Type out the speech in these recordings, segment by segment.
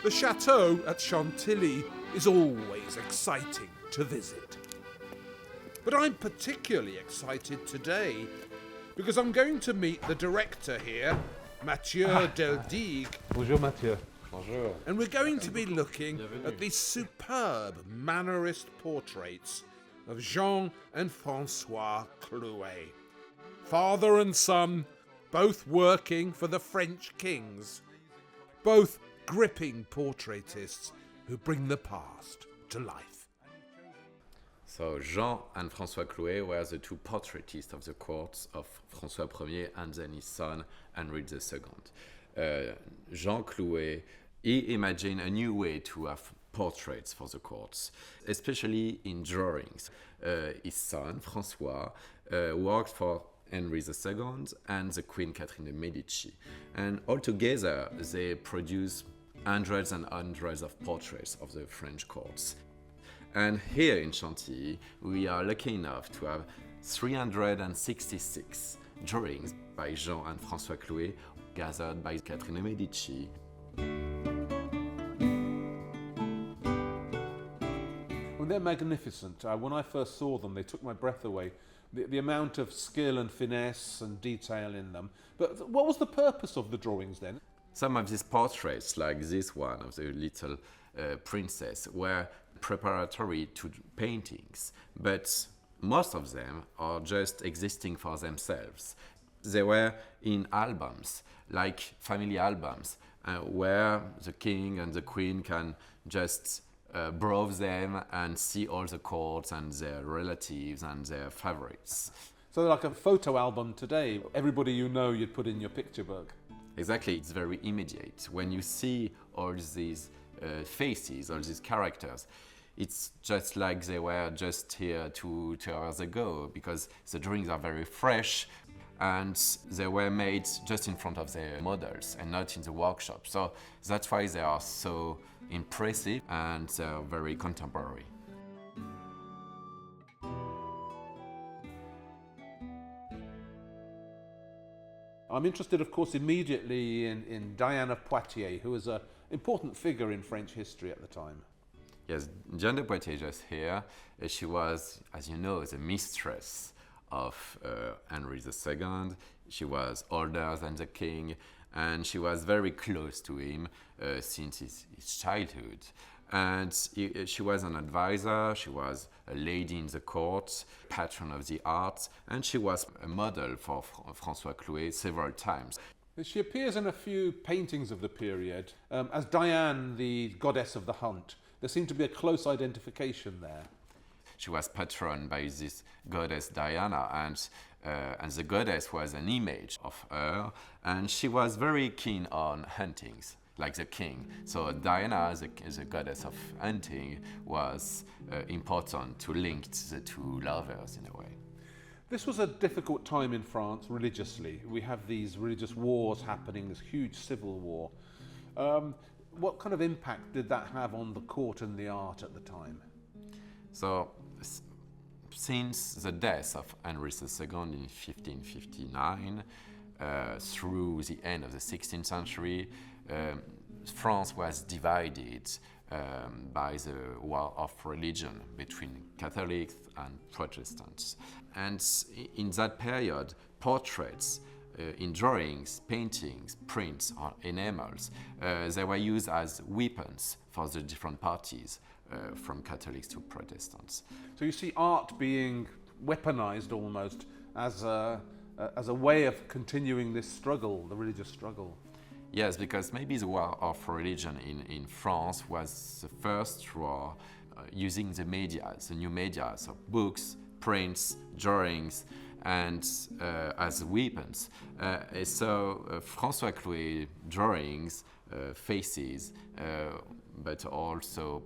The chateau at Chantilly is always exciting to visit. But I'm particularly excited today because I'm going to meet the director here, Matthieu Deldigue. Bonjour Matthieu. Bonjour. And we're going to be looking at these superb Mannerist portraits of Jean and François Clouet. Father and son, both working for the French kings. Both gripping portraitists who bring the past to life. So Jean and François Clouet were the two portraitists of the courts of François Ier and then his son Henry II. Jean Clouet, he imagined a new way to have portraits for the courts, especially in drawings. His son François worked for Henry II and the Queen Catherine de' Medici, and altogether they produced hundreds and hundreds of portraits of the French courts. And here in Chantilly, we are lucky enough to have 366 drawings by Jean and François Clouet, gathered by Catherine de' Medici. Well, they're magnificent. When I first saw them, they took my breath away. The amount of skill and finesse and detail in them. But what was the purpose of the drawings then? Some of these portraits, like this one of the little princess, were preparatory to paintings, but most of them are just existing for themselves. They were in albums, like family albums, where the king and the queen can just browse them and see all the courts and their relatives and their favorites. So like a photo album today, everybody you know you'd put in your picture book. Exactly, it's very immediate. When you see all these faces, all these characters, it's just like they were just here 2 hours ago, because the drawings are very fresh and they were made just in front of their models and not in the workshop. So that's why they are so impressive and they're very contemporary. I'm interested, of course, immediately in Diane of Poitiers, who was an important figure in French history at the time. Yes, Diane de Poitiers just here. She was, as you know, the mistress of Henry II. She was older than the king, and she was very close to him since his childhood. And she was an advisor, she was a lady in the court, patron of the arts, and she was a model for François Clouet several times. She appears in a few paintings of the period as Diane, the goddess of the hunt. There seemed to be a close identification there. She was patroned by this goddess Diana, and the goddess was an image of her, and she was very keen on huntings, like the king. So Diana, as a goddess of hunting, was important to link the two lovers in a way. This was a difficult time in France religiously. We have these religious wars happening, this huge civil war. What kind of impact did that have on the court and the art at the time? So, since the death of Henry II in 1559, through the end of the 16th century, France was divided by the war of religion between Catholics and Protestants. And in that period, portraits in drawings, paintings, prints, or enamels, they were used as weapons for the different parties, from Catholics to Protestants. So you see art being weaponized almost as a way of continuing this struggle, the religious struggle. Yes, because maybe the war of religion in France was the first war using the media, the new media, so books, prints, drawings, and as weapons. So François Clouet drawings, faces, but also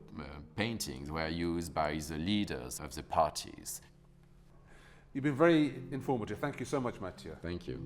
paintings were used by the leaders of the parties. You've been very informative. Thank you so much, Matthieu. Thank you.